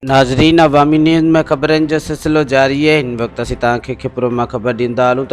नाज़रीन, अवामी न्यूज़ में ख़बरनि जो सिलसिलो जारी है। हिन वक्त असीं तव्हांखे कपरो में ख़बर ॾींदा हलूं त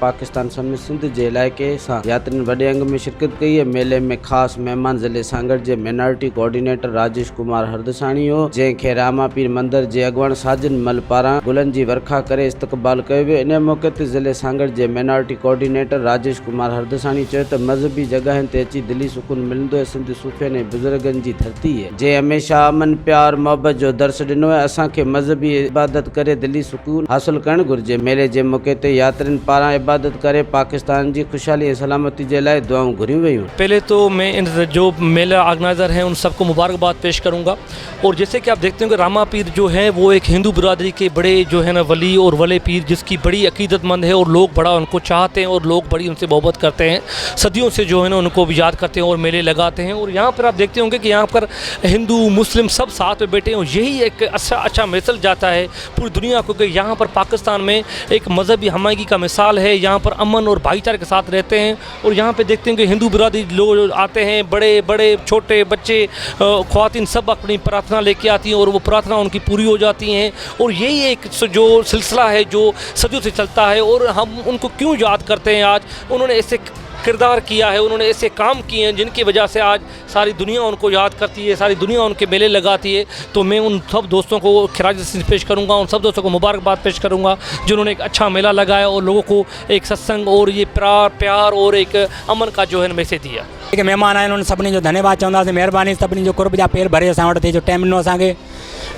पाकिस्तान समेत सिंध जे इलाइक़े सां यात्रियुनि वॾे अंग में शिरकत कई आहे। मेले में ख़ासि महिमान ज़िले सांगड़ जे माइनॉरिटी कोऑर्डिनेटर राजेश कुमार हरदसाणी हो, जंहिंखे रामा पीर मंदिर जे अॻुवाण साजिद मल पारां गुलनि जी वर्खा करे इस्तक़बाल कयो वियो। इन मौक़े ते ज़िले सांगड़ जे माइनॉरिटी कोऑर्डिनेटर राजेश कुमार हरदसाणी चयो त मज़हबी जॻहियुनि ते अची दिली सुकून मिलंदो आहे। सिंध सूफ़ियनि ऐं बुज़ुर्गनि जी धरती आहे, जंहिं हमेशह अमन प्यार मोहबत जो दर्स ॾिनो आहे। असांखे मज़हबी इबादत करे दिली सुकून हासिल करणु घुरिजे। मेले जे मौक़े ते यात्रियुनि पारां इबादत करे पाकिस्तान जी खुशहाली ऐं सलामती जे लाइ दुआऊं घुरियूं वयूं। पहले तो मैं इन जो मेला ऑर्गेनाइज़र हैं उन सबको मुबारकबाद पेश करूंगा। और जैसे कि आप देखते हैं कि रामा पीर जो है वो एक हिंदू बिरादरी के बड़े जो है ना वली और वले पीर, जिसकी बड़ी अकीदतमंद है और लोग बड़ा उनको चाहते हैं और लोग बड़ी उनसे मोहब्बत करते हैं। सदियों से जो है ना उनको भी याद करते हैं और मेले लगाते हैं। और यहाँ पर आप देखते होंगे कि यहाँ पर हिंदू मुस्लिम सब साथ में बैठे हैं और यही एक अच्छा मैसेज जाता है पूरी दुनिया को कि यहाँ पर पाकिस्तान में एक मज़हबी हमदर्दी का मिसाल है। यहाँ पर अमन और भाईचारे के साथ रहते हैं। और यहाँ पे देखते हैं कि हिंदू बिरादरी लोग आते हैं, बड़े बड़े छोटे बच्चे ख़वातीन सब अपनी प्रार्थना लेके आती हैं और वो प्रार्थना उनकी पूरी हो जाती हैं। और यही एक जो सिलसिला है जो सदियों से चलता है। और हम उनको क्यों याद करते हैं? आज उन्होंने ऐसे किरदार किया है, उन्होंने ऐसे काम किए हैं जिनकी वजह से आज सारी दुनिया उनको याद करती है, सारी दुनिया उनके मेले लगाती है। तो मैं उन सब दोस्तों को खिराज पेश करूंगा, उन सब दोस्तों को मुबारकबाद पेश करूंगा जिन्होंने एक अच्छा मेला लगाया और लोगों को एक सत्संग और ये प्यार और एक अमन का जो है मैसेज दिया। महिमान आहिनि उन्हनि सभिनी जो धन्यवाद चवंदासीं। महिरबानी सभिनी जो कुर्ब जा पेर भरे असां वटि जो टाइम ॾिनो असांखे।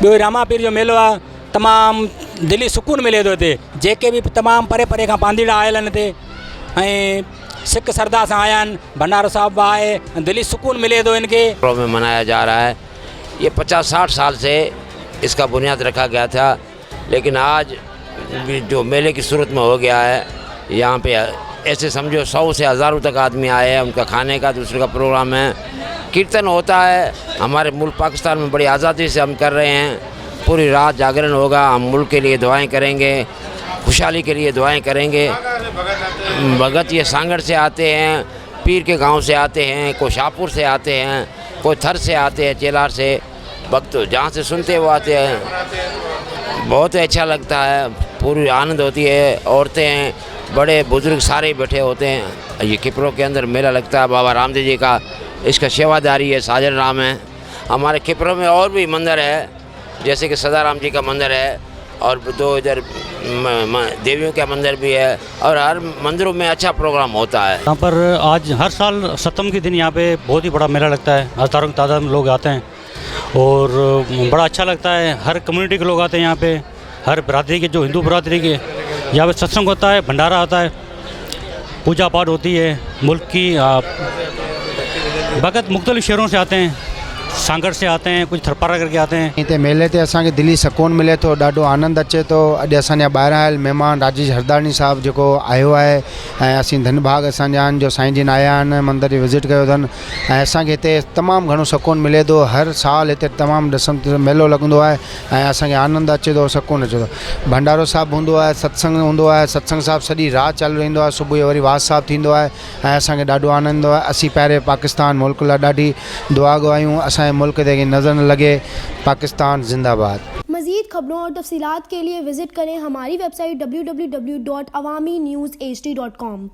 ॿियो रामा पीर जो मेलो आहे, तमामु दिली सुकून मिले थो हिते। जेके बि तमामु परे परे खां पांधीड़ा आयल आहिनि हिते ऐं सिख श्रद्धा से आया, भंडारो साहब आए, दिली सुकून मिले तो इनके में मनाया जा रहा है। ये 50-60 साल से इसका बुनियाद रखा गया था, लेकिन आज जो मेले की सूरत में हो गया है। यहाँ पे ऐसे समझो 100 से हज़ारों तक आदमी आए हैं। उनका खाने का दूसरे का प्रोग्राम है, कीर्तन होता है। हमारे मुल्क पाकिस्तान में बड़ी आज़ादी से हम कर रहे हैं। पूरी रात जागरण होगा, हम मुल्क के लिए दुआएं करेंगे, खुशहाली के लिए दुआएं करेंगे। भगत ये सांगड़ से आते हैं, पीर के गांव से आते हैं, कोई शाहपुर से आते हैं, कोई थर से आते हैं, चेलार से। भक्त जहाँ से सुनते वो आते हैं। बहुत अच्छा लगता है, पूरी आनंद होती है। औरतें हैं, बड़े बुजुर्ग सारे बैठे होते हैं। ये कपरो के अंदर मेला लगता है बाबा रामदेव जी का, इसका सेवादारी है साजन राम है। हमारे कपरो में और भी मंदिर है, जैसे कि सदाराम जी का मंदिर है और 2 इधर देवियों का मंदिर भी है। और हर मंदिरों में अच्छा प्रोग्राम होता है। यहाँ पर आज हर साल सप्तम के दिन यहाँ पे बहुत ही बड़ा मेला लगता है। हज़ारों की तादाद में लोग आते हैं और बड़ा अच्छा लगता है। हर कम्युनिटी के लोग आते हैं यहाँ पे, हर बिरादरी के, जो हिंदू बिरादरी के। यहाँ पे सत्संग होता है, भंडारा होता है, पूजा पाठ होती है। मुल्क की भगत मुख्तलिफ शहरों से आते हैं, सांगड़ से आते हैं, कुछ थरपारा करके आते हैं। हिते मेले ते असांखे दिली सुकून मिले थो, ॾाढो आनंद अचे थो। अॼु असांजा ॿाहिरां आयल महिमान राजेश हरदाणी साहब जेको आयो आहे ऐं असीं धनभाग असांजा आहिनि जो साईं जिन आया आहिनि, मंदर जी विज़िट कयो अथनि ऐं असांखे हिते तमामु घणो सुकून मिले थो। हर साल हिते तमामु ॾिसण मेलो लॻंदो आहे ऐं असांखे आनंद अचे थो, सुकून अचे थो। भंडारो साहब हूंदो आहे, सत्संग हूंदो आहे, सत्संग साहब सॼी राति चालू रहंदो आहे। सुबुह जो वरी वास साहब थींदो आहे ऐं असांखे ॾाढो आनंद ईंदो आहे। असीं पहिरें पाकिस्तान मुल्क लाइ ॾाढी दुआ गुआयूं, असांजे मुल्क ते नज़र न लगे। पाकिस्तान जिंदाबाद। मज़ीद खबरों और तफसीलात के लिए विजिट करें हमारी वेबसाइट www.awamiNewsHD.com।